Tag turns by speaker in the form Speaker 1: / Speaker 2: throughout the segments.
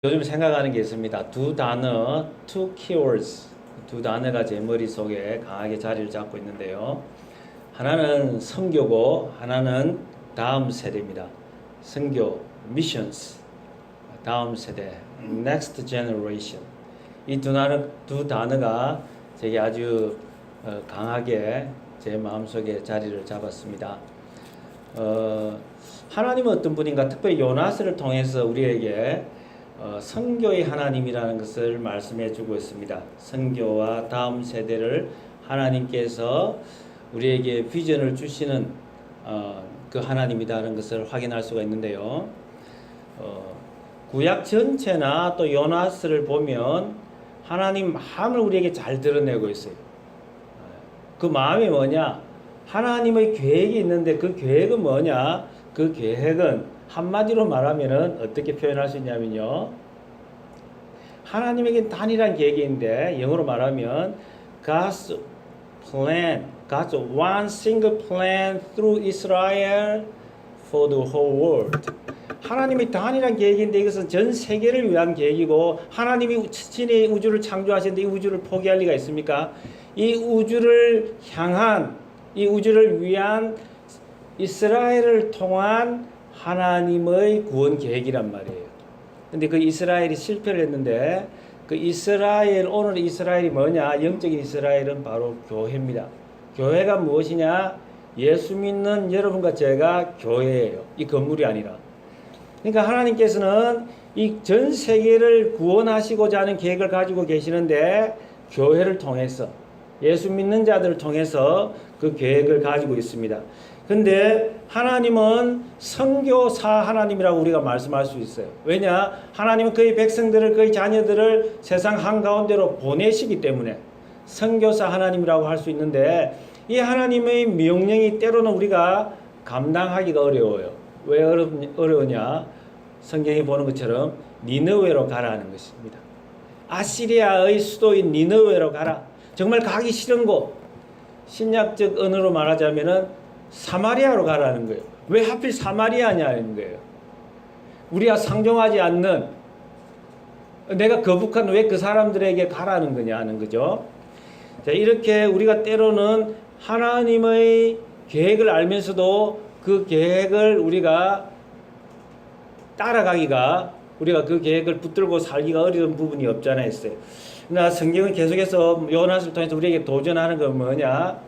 Speaker 1: 요즘 생각하는 게 있습니다. 두 단어, two keywords. 두 단어가 제 머릿속에 강하게 자리를 잡고 있는데요. 하나는 선교고 하나는 다음 세대입니다. 선교, missions. 다음 세대, next generation. 이 두 단어가 제게 아주 강하게 제 마음속에 자리를 잡았습니다. 하나님은 어떤 분인가? 특별히 요나스를 통해서 우리에게 선교의 하나님이라는 것을 말씀해 주고 있습니다. 선교와 다음 세대를 하나님께서 우리에게 비전을 주시는 그 하나님이라는 것을 확인할 수가 있는데요. 구약 전체나 또 요나스를 보면 하나님 마음을 우리에게 잘 드러내고 있어요. 그 마음이 뭐냐? 하나님의 계획이 있는데 그 계획은 뭐냐? 그 계획은 한마디로 말하면은 어떻게 표현할 수 있냐면요. 하나님에게 단일한 계획이 있는데 영어로 말하면 God's plan, God's one single plan through Israel for the whole world. 하나님의 단일한 계획인데 이것은 전 세계를 위한 계획이고 하나님이 친히 우주를 창조하셨는데 이 우주를 포기할 리가 있습니까? 이 우주를 향한 이 우주를 위한 이스라엘을 통한 하나님의 구원 계획이란 말이에요. 근데 그 이스라엘이 실패를 했는데 그 이스라엘, 오늘 이스라엘이 뭐냐? 영적인 이스라엘은 바로 교회입니다. 교회가 무엇이냐? 예수 믿는 여러분과 제가 교회예요. 이 건물이 아니라. 그러니까 하나님께서는 이 전 세계를 구원하시고자 하는 계획을 가지고 계시는데 교회를 통해서 예수 믿는 자들을 통해서 그 계획을 가지고 있습니다. 근데 하나님은 선교사 하나님이라고 우리가 말씀할 수 있어요. 왜냐? 하나님은 그의 백성들을, 그의 자녀들을 세상 한가운데로 보내시기 때문에 선교사 하나님이라고 할 수 있는데 이 하나님의 명령이 때로는 우리가 감당하기가 어려워요. 왜 어려우냐? 성경에 보는 것처럼 니느웨로 가라는 것입니다. 아시리아의 수도인 니느웨로 가라. 정말 가기 싫은 곳, 신약적 언어로 말하자면은 사마리아로 가라는 거예요. 왜 하필 사마리아냐는 거예요. 우리가 상종하지 않는, 내가 거북한 왜 그 사람들에게 가라는 거냐는 거죠. 자, 이렇게 우리가 때로는 하나님의 계획을 알면서도 그 계획을 우리가 따라가기가, 우리가 그 계획을 붙들고 살기가 어려운 부분이 없잖아 했어요. 그러나 성경은 계속해서 요나스를 통해서 우리에게 도전하는 건 뭐냐?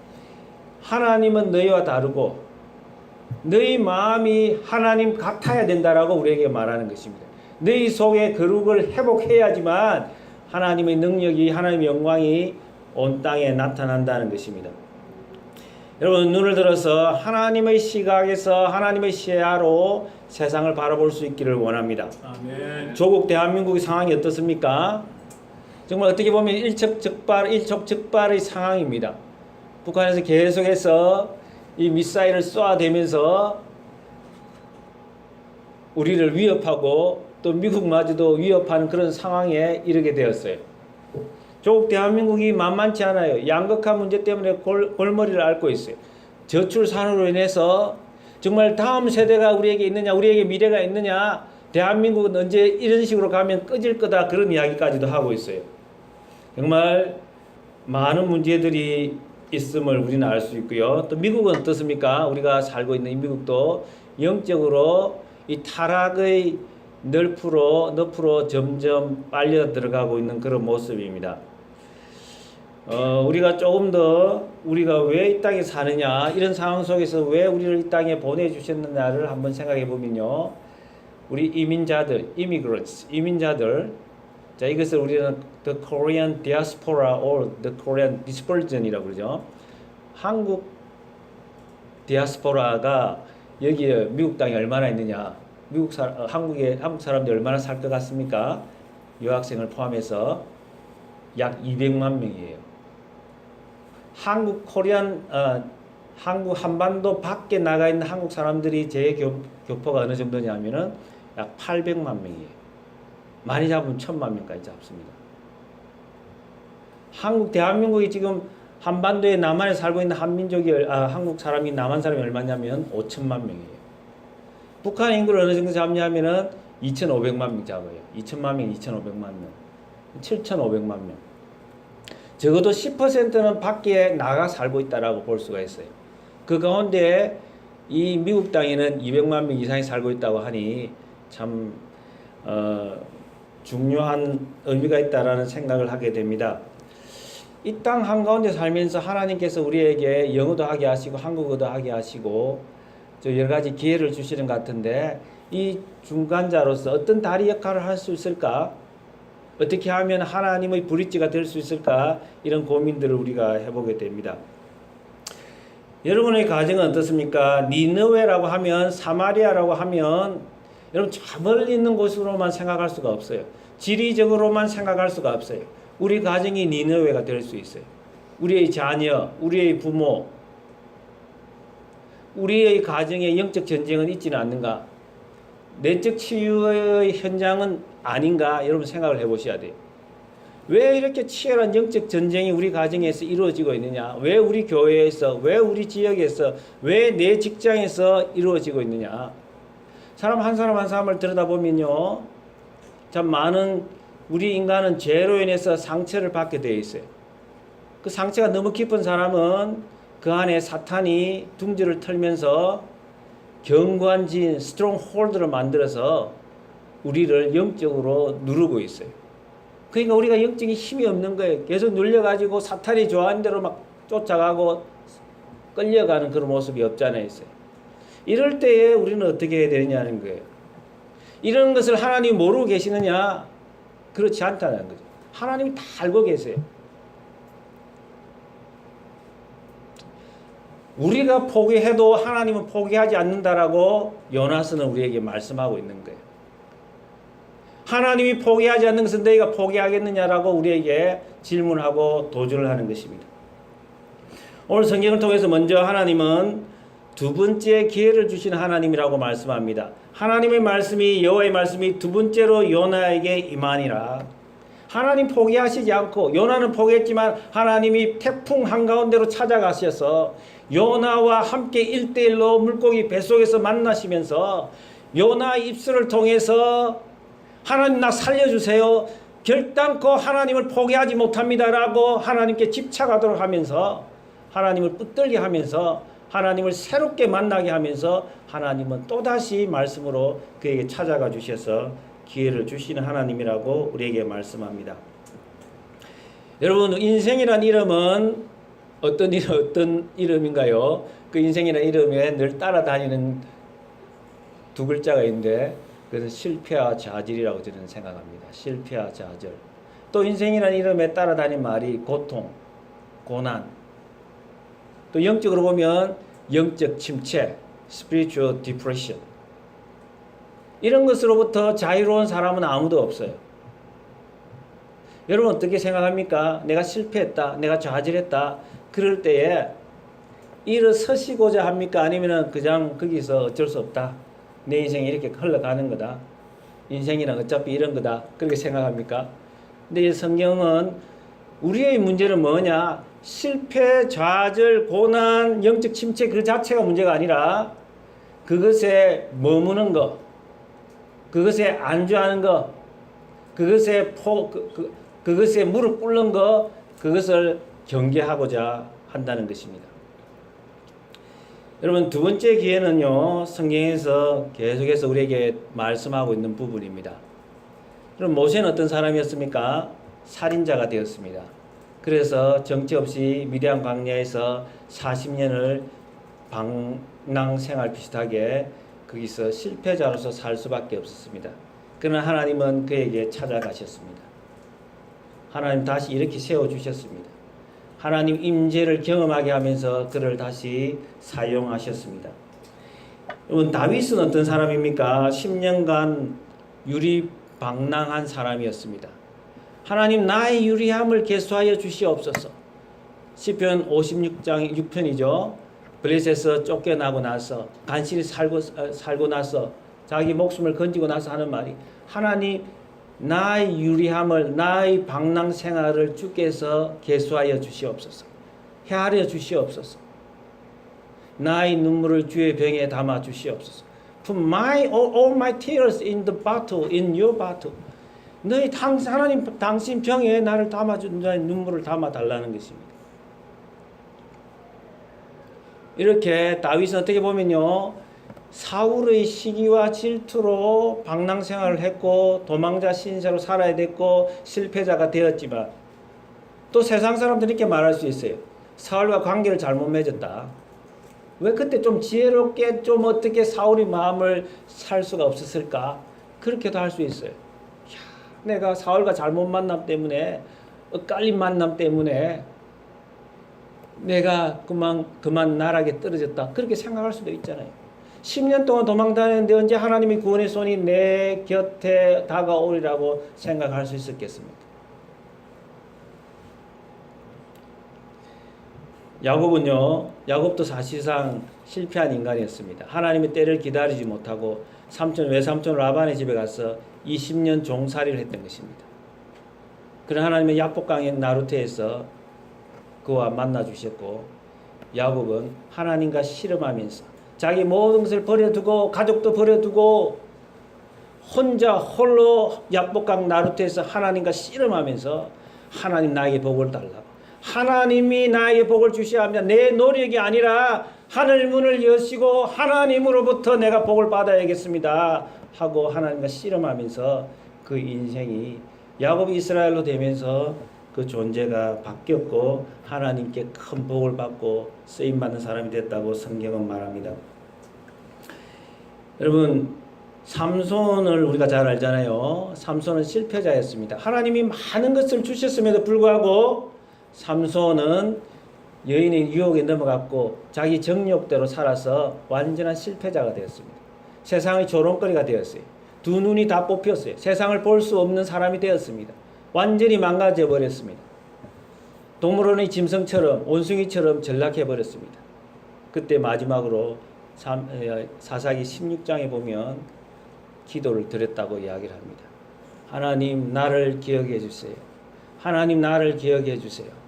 Speaker 1: 하나님은 너희와 다르고 너희 마음이 하나님 같아야 된다라고 우리에게 말하는 것입니다. 너희 속의 거룩을 회복해야지만 하나님의 능력이, 하나님의 영광이 온 땅에 나타난다는 것입니다. 여러분, 눈을 들어서 하나님의 시각에서 하나님의 시야로 세상을 바라볼 수 있기를 원합니다. 아멘. 조국 대한민국의 상황이 어떻습니까? 정말 어떻게 보면 일촉즉발의 상황입니다. 북한에서 계속해서 이 미사일을 쏘아대면서 우리를 위협하고 또 미국마저도 위협하는 그런 상황에 이르게 되었어요. 조국 대한민국이 만만치 않아요. 양극화 문제 때문에 골머리를 앓고 있어요. 저출산으로 인해서 정말 다음 세대가 우리에게 있느냐, 우리에게 미래가 있느냐, 대한민국은 언제 이런 식으로 가면 꺼질 거다, 그런 이야기까지도 하고 있어요. 정말 많은 문제들이 있음을 우리는 알 수 있고요. 또 미국은 어떻습니까? 우리가 살고 있는 이 미국도 영적으로 이 타락의 늪으로 점점 빨려 들어가고 있는 그런 모습입니다. 우리가 조금 더 우리가 왜 이 땅에 사느냐, 이런 상황 속에서 왜 우리를 이 땅에 보내주셨느냐를 한번 생각해 보면요. 우리 이민자들, 이민자들, 자, 이것을 우리는 the Korean diaspora or the Korean dispersion이라고 그러죠. 한국 디아스포라가 여기에 미국 땅에 얼마나 있느냐, 한국 사람들이 얼마나 살 것 같습니까? 유학생을 포함해서 약 200만 명이에요. 한국 한반도 밖에 나가 있는 한국 사람들이 교포가 어느 정도냐면은 약 800만 명이에요. 많이 잡으면 1000만 명까지 잡습니다. 대한민국이 지금 한반도에 남한에 살고 있는 한국 사람이, 남한 사람이 얼마냐면 5천만 명이에요. 북한 인구를 어느 정도 잡냐면은 2,500만 명 잡아요. 2천만 명, 2,500만 명, 7,500만 명. 적어도 10%는 밖에 나가 살고 있다라고 볼 수가 있어요. 그 가운데 이 미국 땅에는 200만 명 이상이 살고 있다고 하니 참 중요한 의미가 있다라는 생각을 하게 됩니다. 이 땅 한가운데 살면서 하나님께서 우리에게 영어도 하게 하시고 한국어도 하게 하시고 여러 가지 기회를 주시는 것 같은데, 이 중간자로서 어떤 다리 역할을 할 수 있을까? 어떻게 하면 하나님의 브릿지가 될 수 있을까? 이런 고민들을 우리가 해보게 됩니다. 여러분의 가정은 어떻습니까? 니느웨라고 하면, 사마리아라고 하면 여러분 저 멀리 있는 곳으로만 생각할 수가 없어요. 지리적으로만 생각할 수가 없어요. 우리 가정이 니느웨가 될 수 있어요. 우리의 자녀, 우리의 부모, 우리의 가정에 영적 전쟁은 있지는 않는가? 내적 치유의 현장은 아닌가? 여러분 생각을 해보셔야 돼요. 왜 이렇게 치열한 영적 전쟁이 우리 가정에서 이루어지고 있느냐? 왜 우리 교회에서, 왜 우리 지역에서, 왜 내 직장에서 이루어지고 있느냐? 사람 한 사람 한 사람을 들여다보면요, 참 많은 우리 인간은 죄로 인해서 상처를 받게 되어 있어요. 그 상처가 너무 깊은 사람은 그 안에 사탄이 둥지를 털면서 견고한 진, 스트롱홀드를 만들어서 우리를 영적으로 누르고 있어요. 그러니까 우리가 영적인 힘이 없는 거예요. 계속 눌려가지고 사탄이 좋아하는 대로 막 쫓아가고 끌려가는 그런 모습이 없잖아요. 있어요. 이럴 때에 우리는 어떻게 해야 되느냐는 거예요. 이런 것을 하나님이 모르고 계시느냐? 그렇지 않다는 거죠. 하나님이 다 알고 계세요. 우리가 포기해도 하나님은 포기하지 않는다라고 요나서는 우리에게 말씀하고 있는 거예요. 하나님이 포기하지 않는 것은 너희가 포기하겠느냐라고 우리에게 질문하고 도전을 하는 것입니다. 오늘 성경을 통해서 먼저 하나님은 두 번째 기회를 주시는 하나님이라고 말씀합니다. 하나님의 말씀이, 여호와의 말씀이 두 번째로 요나에게 임하니라. 하나님 포기하시지 않고, 요나는 포기했지만 하나님이 태풍 한가운데로 찾아가셔서 요나와 함께 1대1로 물고기 뱃속에서 만나시면서 요나 입술을 통해서 하나님 나 살려주세요, 결단코 하나님을 포기하지 못합니다라고 하나님께 집착하도록 하면서, 하나님을 붙들게 하면서, 하나님을 새롭게 만나게 하면서 하나님은 또다시 말씀으로 그에게 찾아가 주셔서 기회를 주시는 하나님이라고 우리에게 말씀합니다. 여러분, 인생이란 이름은 어떤 이름인가요? 그 인생이란 이름에 늘 따라다니는 두 글자가 있는데, 그래서 실패와 좌절이라고 저는 생각합니다. 실패와 좌절. 또 인생이란 이름에 따라다니는 말이 고통, 고난. 또 영적으로 보면 영적 침체, spiritual depression. 이런 것으로부터 자유로운 사람은 아무도 없어요. 여러분 어떻게 생각합니까? 내가 실패했다, 내가 좌절했다, 그럴 때에 일어서시고자 합니까? 아니면 그냥 거기서 어쩔 수 없다, 내 인생이 이렇게 흘러가는 거다, 인생이란 어차피 이런 거다, 그렇게 생각합니까? 근데 이 성경은 우리의 문제는 뭐냐? 실패, 좌절, 고난, 영적 침체 그 자체가 문제가 아니라 그것에 머무는 것, 그것에 안주하는 것, 그것에 그것에 무릎 꿇는 것, 그것을 경계하고자 한다는 것입니다. 여러분, 두 번째 기회는요, 성경에서 계속해서 우리에게 말씀하고 있는 부분입니다. 그럼 모세는 어떤 사람이었습니까? 살인자가 되었습니다. 그래서 정체 없이 미디안 광야에서 40년을 방랑 생활 비슷하게 거기서 실패자로서 살 수밖에 없었습니다. 그러나 하나님은 그에게 찾아가셨습니다. 하나님 다시 이렇게 세워주셨습니다. 하나님 임재를 경험하게 하면서 그를 다시 사용하셨습니다. 여러분, 다윗은 어떤 사람입니까? 10년간 유리방랑한 사람이었습니다. 하나님 나의 유리함을 계수하여 주시옵소서. 시편 56장 6편이죠. 블레셋에서 쫓겨나고 나서, 간신히 살고 나서, 자기 목숨을 건지고 나서 하는 말이, 하나님 나의 유리함을, 나의 방랑 생활을 주께서 계수하여 주시옵소서. 헤아려 주시옵소서. 나의 눈물을 주의 병에 담아 주시옵소서. put all my tears in the bottle, in your bottle. 너희 하나님 당신 병에 나를 담아준 자의 눈물을 담아 달라는 것입니다. 이렇게 다윗은 어떻게 보면요, 사울의 시기와 질투로 방랑생활을 했고 도망자 신세로 살아야 됐고 실패자가 되었지만, 또 세상 사람들이 이렇게 말할 수 있어요. 사울과 관계를 잘못 맺었다. 왜 그때 좀 지혜롭게 좀 어떻게 사울의 마음을 살 수가 없었을까? 그렇게도 할 수 있어요. 내가 사울과 잘못 만남 때문에, 엇갈린 만남 때문에 내가 그만 나락에 떨어졌다. 그렇게 생각할 수도 있잖아요. 10년 동안 도망 다녔는데 언제 하나님의 구원의 손이 내 곁에 다가오리라고 생각할 수 있었겠습니까? 야곱도 사실상 실패한 인간이었습니다. 하나님의 때를 기다리지 못하고 외삼촌 라반의 집에 가서 20년 종살이를 했던 것입니다. 그런 하나님의 야복강의 나루트에서 그와 만나 주셨고, 야곱은 하나님과 씨름하면서 자기 모든 것을 버려두고 가족도 버려두고 홀로 야복강 나루트에서 하나님과 씨름하면서 하나님 나에게 복을 달라고, 하나님이 나에게 복을 주셔야 합니다. 내 노력이 아니라 하늘 문을 여시고 하나님으로부터 내가 복을 받아야겠습니다 하고 하나님과 씨름하면서 그 인생이 야곱이 이스라엘로 되면서 그 존재가 바뀌었고 하나님께 큰 복을 받고 쓰임받는 사람이 됐다고 성경은 말합니다. 여러분, 삼손을 우리가 잘 알잖아요. 삼손은 실패자였습니다. 하나님이 많은 것을 주셨음에도 불구하고 삼손은 여인의 유혹에 넘어갔고 자기 정욕대로 살아서 완전한 실패자가 되었습니다. 세상의 조롱거리가 되었어요. 두 눈이 다 뽑혔어요. 세상을 볼 수 없는 사람이 되었습니다. 완전히 망가져 버렸습니다. 동물원의 짐승처럼 원숭이처럼 전락해 버렸습니다. 그때 마지막으로 사사기 16장에 보면 기도를 드렸다고 이야기를 합니다. 하나님 나를 기억해 주세요. 하나님 나를 기억해 주세요.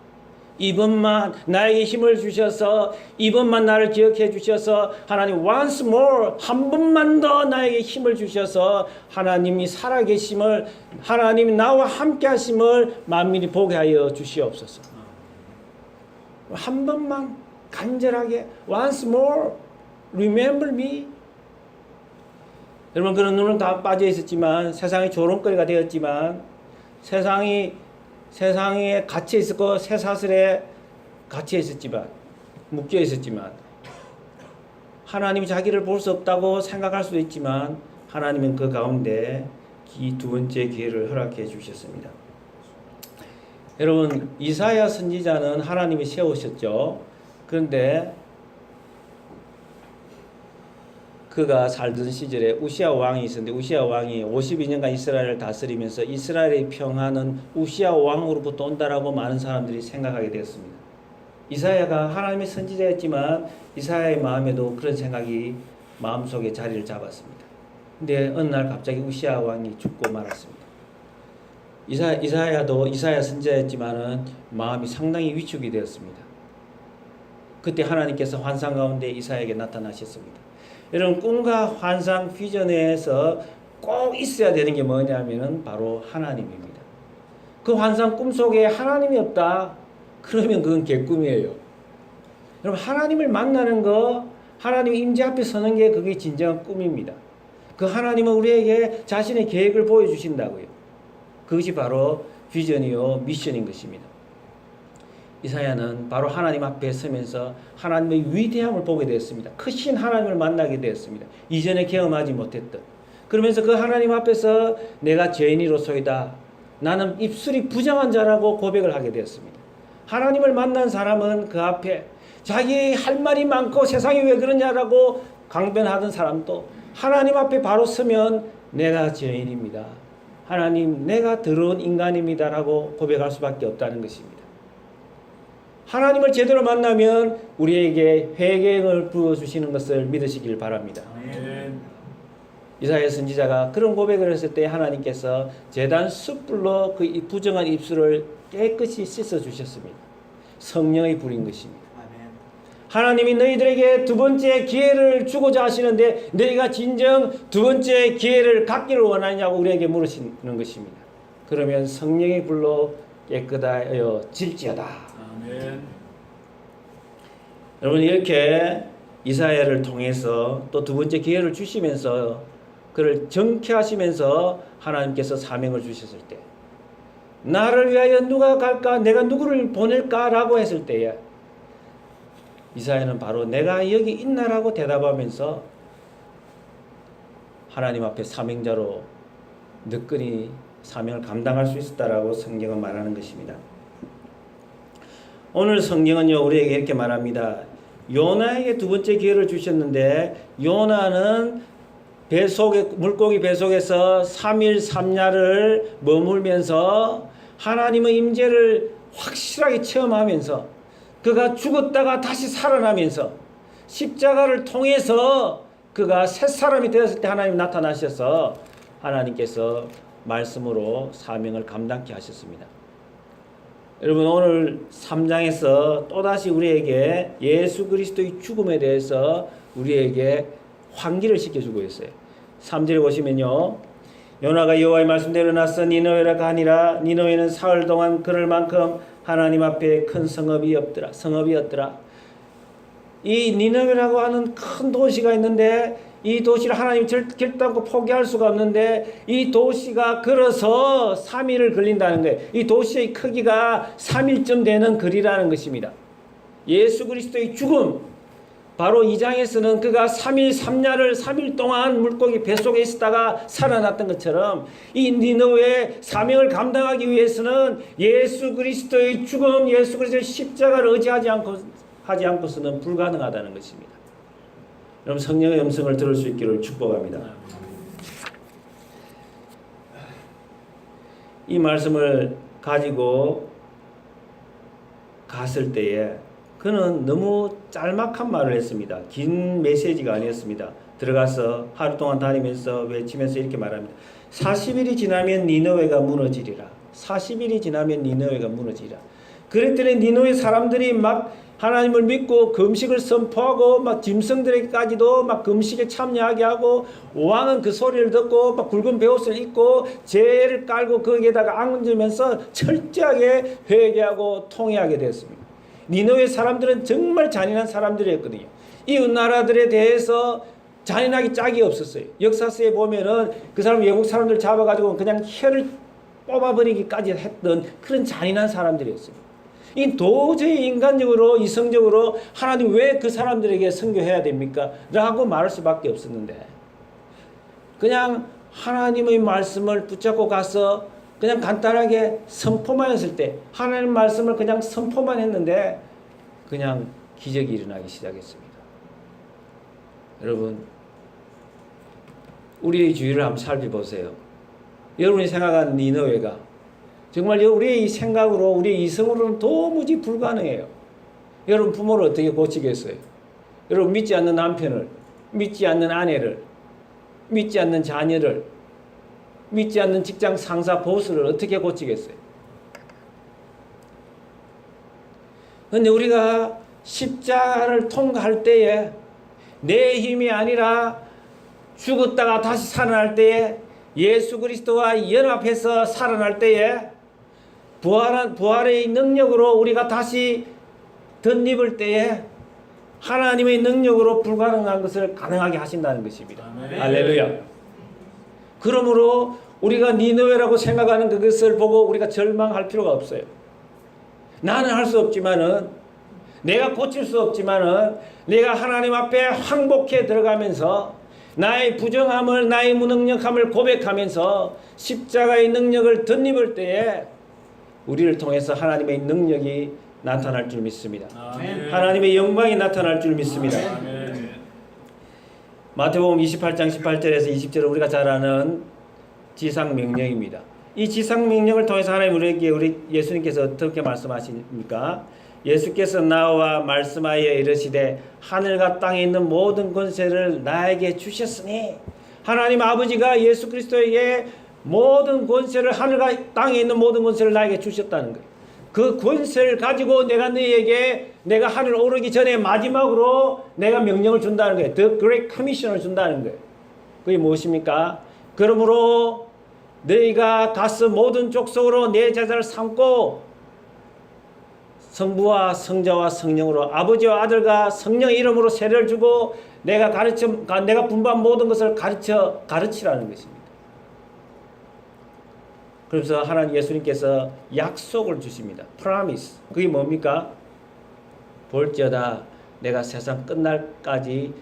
Speaker 1: 이번만 나에게 힘을 주셔서, 이번만 나를 기억해 주셔서, 하나님 once more, 한 번만 더 나에게 힘을 주셔서 하나님이 살아계심을, 하나님이 나와 함께 하심을 만민이 보게 하여 주시옵소서. 한 번만 간절하게 once more remember me. 여러분, 그런 눈은 다 빠져 있었지만, 세상이 조롱거리가 되었지만, 세상에 갇혀 있었고 쇠사슬에 갇혀 있었지만, 묶여 있었지만, 하나님이 자기를 볼 수 없다고 생각할 수도 있지만 하나님은 그 가운데 두 번째 기회를 허락해 주셨습니다. 여러분, 이사야 선지자는 하나님이 세우셨죠. 그런데 그가 살던 시절에 우시아 왕이 있었는데, 우시아 왕이 52년간 이스라엘을 다스리면서 이스라엘의 평화는 우시아 왕으로부터 온다라고 많은 사람들이 생각하게 되었습니다. 이사야가 하나님의 선지자였지만 이사야의 마음에도 그런 생각이 마음속에 자리를 잡았습니다. 근데 어느 날 갑자기 우시아 왕이 죽고 말았습니다. 이사야도 이사야 선지자였지만은 마음이 상당히 위축이 되었습니다. 그때 하나님께서 환상 가운데 이사야에게 나타나셨습니다. 여러분, 꿈과 환상 비전에서 꼭 있어야 되는 게 뭐냐면은 바로 하나님입니다. 그 환상 꿈속에 하나님이 없다, 그러면 그건 개꿈이에요. 여러분, 하나님을 만나는 거, 하나님 임재 앞에 서는 게 그게 진정한 꿈입니다. 그 하나님은 우리에게 자신의 계획을 보여주신다고요. 그것이 바로 비전이요 미션인 것입니다. 이사야는 바로 하나님 앞에 서면서 하나님의 위대함을 보게 되었습니다. 크신 하나님을 만나게 되었습니다. 이전에 경험하지 못했던. 그러면서 그 하나님 앞에서 내가 죄인이로소이다, 나는 입술이 부정한 자라고 고백을 하게 되었습니다. 하나님을 만난 사람은 그 앞에 자기 할 말이 많고 세상이 왜 그러냐라고 강변하던 사람도 하나님 앞에 바로 서면 내가 죄인입니다, 하나님 내가 더러운 인간입니다라고 고백할 수밖에 없다는 것입니다. 하나님을 제대로 만나면 우리에게 회개를 부어주시는 것을 믿으시길 바랍니다. 아멘. 이사야 선지자가 그런 고백을 했을 때 하나님께서 제단 숯불로 그 부정한 입술을 깨끗이 씻어주셨습니다. 성령의 불인 것입니다. 아멘. 하나님이 너희들에게 두 번째 기회를 주고자 하시는데 너희가 진정 두 번째 기회를 갖기를 원하냐고 우리에게 물으시는 것입니다. 그러면 성령의 불로 깨끗하여 질지어다.
Speaker 2: 아멘.
Speaker 1: 여러분 이렇게 이사야를 통해서 또 두 번째 기회를 주시면서 그를 정케하시면서 하나님께서 사명을 주셨을 때 나를 위하여 누가 갈까? 내가 누구를 보낼까라고 했을 때에 이사야는 바로 내가 여기 있나라고 대답하면서 하나님 앞에 사명자로 느끼니 사명을 감당할 수 있었다라고 성경은 말하는 것입니다. 오늘 성경은요 우리에게 이렇게 말합니다. 요나에게 두 번째 기회를 주셨는데 요나는 물고기 배 속에서 3일 3야를 머물면서 하나님의 임재를 확실하게 체험하면서 그가 죽었다가 다시 살아나면서 십자가를 통해서 그가 새 사람이 되었을 때 하나님 나타나셔서 하나님께서 말씀으로 사명을 감당케 하셨습니다. 여러분 오늘 3장에서 또다시 우리에게 예수 그리스도의 죽음에 대해서 우리에게 환기를 시켜주고 있어요. 3절에 보시면요. 요나가 여호와의 말씀대로 나서 니느웨로 가니라. 니느웨는 사흘 동안 그럴 만큼 하나님 앞에 큰 성읍이었더라. 이 니느웨라고 하는 큰 도시가 있는데 이 도시를 하나님 결단코 포기할 수가 없는데 이 도시가 걸어서 3일을 걸린다는 거예요. 이 도시의 크기가 3일쯤 되는 거리라는 것입니다. 예수 그리스도의 죽음, 바로 2장에서는 그가 3일 3야를 3일 동안 물고기 뱃속에 있다가 살아났던 것처럼 이 니느웨의 사명을 감당하기 위해서는 예수 그리스도의 죽음, 예수 그리스도의 십자가를 의지하지 않고서는 불가능하다는 것입니다. 여러분 성령의 음성을 들을 수 있기를 축복합니다. 이 말씀을 가지고 갔을 때에 그는 너무 짤막한 말을 했습니다. 긴 메시지가 아니었습니다. 들어가서 하루 동안 다니면서 외치면서 이렇게 말합니다. 40일이 지나면 니느웨가 무너지리라. 40일이 지나면 니느웨가 무너지리라. 그랬더니 니느웨 사람들이 막 하나님을 믿고 금식을 선포하고 막 짐승들에게까지도 막 금식에 참여하게 하고 왕은 그 소리를 듣고 막 굵은 베옷을 입고 재를 깔고 거기에다가 앉으면서 철저하게 회개하고 통회하게 되었습니다. 니느웨 사람들은 정말 잔인한 사람들이었거든요. 이웃 나라들에 대해서 잔인하기 짝이 없었어요. 역사서에 보면은 그 사람 외국 사람들 잡아가지고 그냥 혀를 뽑아버리기까지 했던 그런 잔인한 사람들이었어요. 이 도저히 인간적으로 이성적으로 하나님 왜 그 사람들에게 선교해야 됩니까? 라고 말할 수밖에 없었는데 그냥 하나님의 말씀을 붙잡고 가서 그냥 간단하게 선포만 했을 때 하나님 말씀을 그냥 선포만 했는데 그냥 기적이 일어나기 시작했습니다. 여러분 우리의 주위를 한번 살펴보세요. 여러분이 생각하는 니느웨가 정말 우리의 생각으로 우리의 이성으로는 도무지 불가능해요. 여러분 부모를 어떻게 고치겠어요? 여러분 믿지 않는 남편을, 믿지 않는 아내를, 믿지 않는 자녀를, 믿지 않는 직장 상사 보스를 어떻게 고치겠어요? 그런데 우리가 십자가를 통과할 때에 내 힘이 아니라 죽었다가 다시 살아날 때에 예수 그리스도와 연합해서 살아날 때에 부활의 능력으로 우리가 다시 덧입을 때에 하나님의 능력으로 불가능한 것을 가능하게 하신다는 것입니다. 아멘. 할렐루야. 그러므로 우리가 니느웨라고 생각하는 그것을 보고 우리가 절망할 필요가 없어요. 나는 할 수 없지만은 내가 고칠 수 없지만은 내가 하나님 앞에 항복해 들어가면서 나의 부정함을 나의 무능력함을 고백하면서 십자가의 능력을 덧입을 때에 우리를 통해서 하나님의 능력이 나타날 줄 믿습니다. 아멘. 하나님의 영광이 나타날 줄 믿습니다. 아멘. 마태복음 28장 18절에서 20절은 우리가 잘 아는 지상명령입니다. 이 지상명령을 통해서 하나님 우리 예수님께서 어떻게 말씀하십니까? 예수께서 나와 말씀하여 이르시되 하늘과 땅에 있는 모든 권세를 나에게 주셨으니 하나님 아버지가 예수 그리스도에게 모든 권세를 하늘과 땅에 있는 모든 권세를 나에게 주셨다는 거예요. 그 권세를 가지고 내가 너희에게 내가 하늘 오르기 전에 마지막으로 내가 명령을 준다는 거예요. The Great Commission을 준다는 거예요. 그게 무엇입니까? 그러므로 너희가 가서 모든 족속으로 내 제자를 삼고 성부와 성자와 성령으로 아버지와 아들과 성령 이름으로 세례를 주고 내가 분부한 모든 것을 가르치라는 것입니다. 그래서 하나님 예수님께서 약속을 주십니다. Promise. 그게 뭡니까? 볼지어다 내가 세상 끝날까지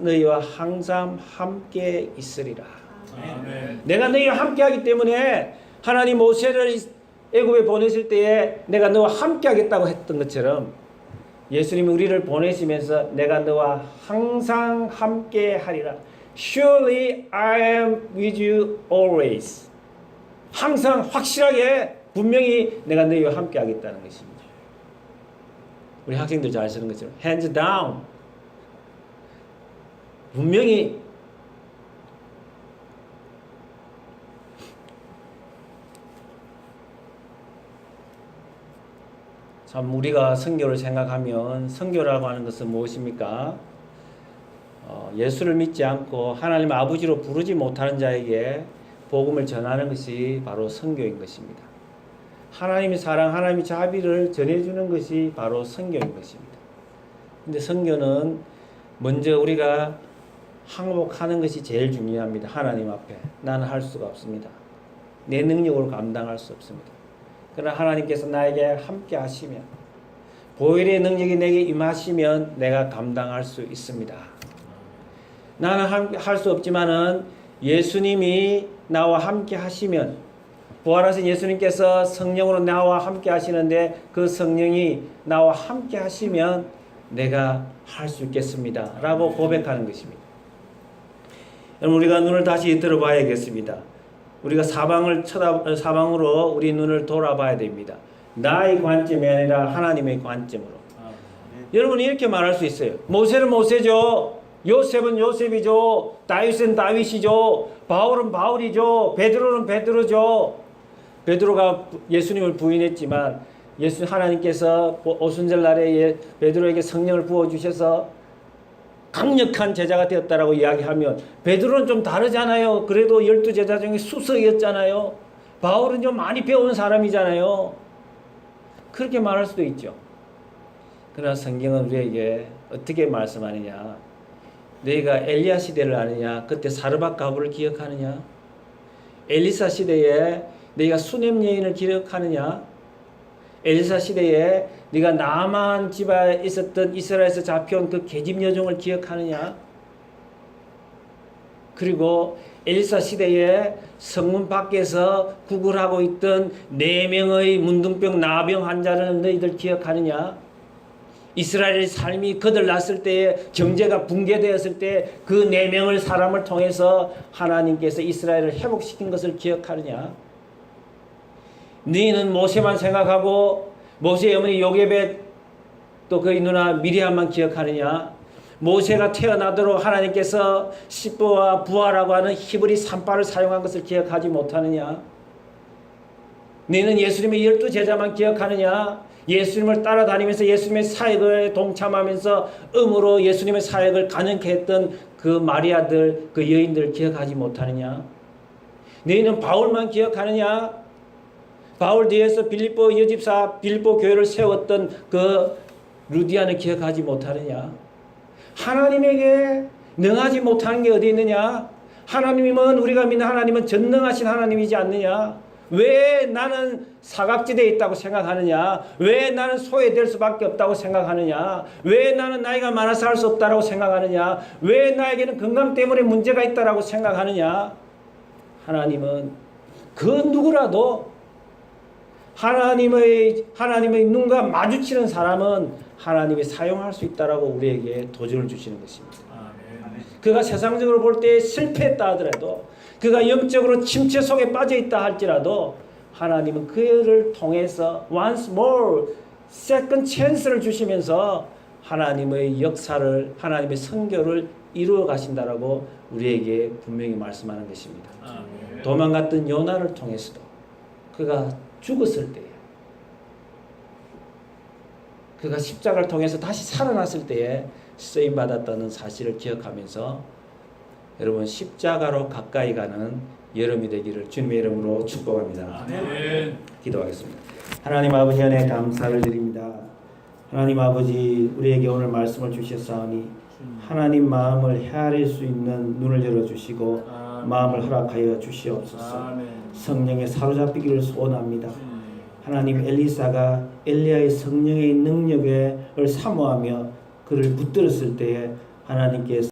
Speaker 1: 너희와 항상 함께 있으리라. 아멘. 내가 너희와 함께 하기 때문에 하나님 모세를 애굽에 보내실 때에 내가 너와 함께 하겠다고 했던 것처럼 예수님이 우리를 보내시면서 내가 너와 항상 함께 하리라. Surely I am with you always. 항상 확실하게 분명히 내가 너희와 함께 하겠다는 것입니다. 우리 학생들 잘 쓰는 것처럼 hands down. 분명히 참 우리가 선교를 생각하면 선교라고 하는 것은 무엇입니까? 예수를 믿지 않고 하나님 아버지로 부르지 못하는 자에게 복음을 전하는 것이 바로 선교인 것입니다. 하나님의 사랑, 하나님의 자비를 전해주는 것이 바로 선교인 것입니다. 근데 선교는 먼저 우리가 항복하는 것이 제일 중요합니다. 하나님 앞에 나는 할 수가 없습니다. 내 능력으로 감당할 수 없습니다. 그러나 하나님께서 나에게 함께 하시면 보혈의 능력이 내게 임하시면 내가 감당할 수 있습니다. 나는 할 수 없지만은 예수님이 나와 함께 하시면 부활하신 예수님께서 성령으로 나와 함께 하시는데 그 성령이 나와 함께 하시면 내가 할 수 있겠습니다. 라고 고백하는 것입니다. 여러분 우리가 눈을 다시 들어봐야겠습니다. 우리가 사방으로 우리 눈을 돌아봐야 됩니다. 나의 관점이 아니라 하나님의 관점으로. 여러분이 이렇게 말할 수 있어요. 모세는 모세죠. 요셉은 요셉이죠. 다윗은 다윗이죠. 바울은 바울이죠. 베드로는 베드로죠. 베드로가 예수님을 부인했지만 하나님께서 오순절날에 베드로에게 성령을 부어주셔서 강력한 제자가 되었다라고 이야기하면 베드로는 좀 다르잖아요. 그래도 12제자 중에 수석이었잖아요. 바울은 좀 많이 배운 사람이잖아요. 그렇게 말할 수도 있죠. 그러나 성경은 우리에게 어떻게 말씀하느냐. 너희가 엘리야 시대를 아느냐. 그때 사르밧 가부를 기억하느냐. 엘리사 시대에 너희가 수넴 여인을 기억하느냐. 엘리사 시대에 네가 나만 집에 있었던 이스라엘에서 잡혀온 그 계집 여종을 기억하느냐? 그리고 엘리사 시대에 성문 밖에서 구걸하고 있던 4명의 문둥병 나병 환자를 너희들 기억하느냐? 이스라엘의 삶이 거들났을 때에 경제가 붕괴되었을 때 그 4명의 사람을 통해서 하나님께서 이스라엘을 회복시킨 것을 기억하느냐? 너희는 모세만 생각하고 모세의 어머니 요게벳 또 그의 누나 미리암만 기억하느냐? 모세가 태어나도록 하나님께서 십보와 부하라고 하는 히브리 산발을 사용한 것을 기억하지 못하느냐? 너희는 예수님의 12제자만 기억하느냐? 예수님을 따라다니면서 예수님의 사역을 동참하면서 음으로 예수님의 사역을 가능케 했던 그 마리아들, 그 여인들 기억하지 못하느냐? 너희는 바울만 기억하느냐? 바울 뒤에서 빌립보 여집사 빌립보 교회를 세웠던 그 루디아는 기억하지 못하느냐? 하나님에게 능하지 못하는 게 어디 있느냐? 하나님은 우리가 믿는 하나님은 전능하신 하나님이지 않느냐? 왜 나는 사각지대에 있다고 생각하느냐? 왜 나는 소외될 수밖에 없다고 생각하느냐? 왜 나는 나이가 많아서 할 수 없다고 생각하느냐? 왜 나에게는 건강 때문에 문제가 있다고 생각하느냐? 하나님은 그 누구라도 하나님의 눈과 마주치는 사람은 하나님이 사용할 수 있다라고 우리에게 도전을 주시는 것입니다. 그가 세상적으로 볼 때 실패했다 하더라도 그가 영적으로 침체 속에 빠져 있다 할지라도 하나님은 그를 통해서 once more second chance를 주시면서 하나님의 역사를 하나님의 선교를 이루어 가신다라고 우리에게 분명히 말씀하는 것입니다. 도망갔던 요나를 통해서도 그가 죽었을 때에 그가 십자가를 통해서 다시 살아났을 때에 쓰임 받았다는 사실을 기억하면서 여러분 십자가로 가까이 가는 여름이 되기를 주님의 이름으로 축복합니다.
Speaker 2: 아멘.
Speaker 1: 기도하겠습니다. 하나님 아버지 은혜 감사를 드립니다. 하나님 아버지 우리에게 오늘 말씀을 주셨사오니 하나님 마음을 헤아릴 수 있는 눈을 열어주시고 마음을 허락하여 주시옵소서.
Speaker 2: 아멘.
Speaker 1: 성령에 사로잡히기를 소원합니다. 하나님 엘리사가 엘리야의 성령의 능력을 사모하며 그를 붙들었을 때에 하나님께서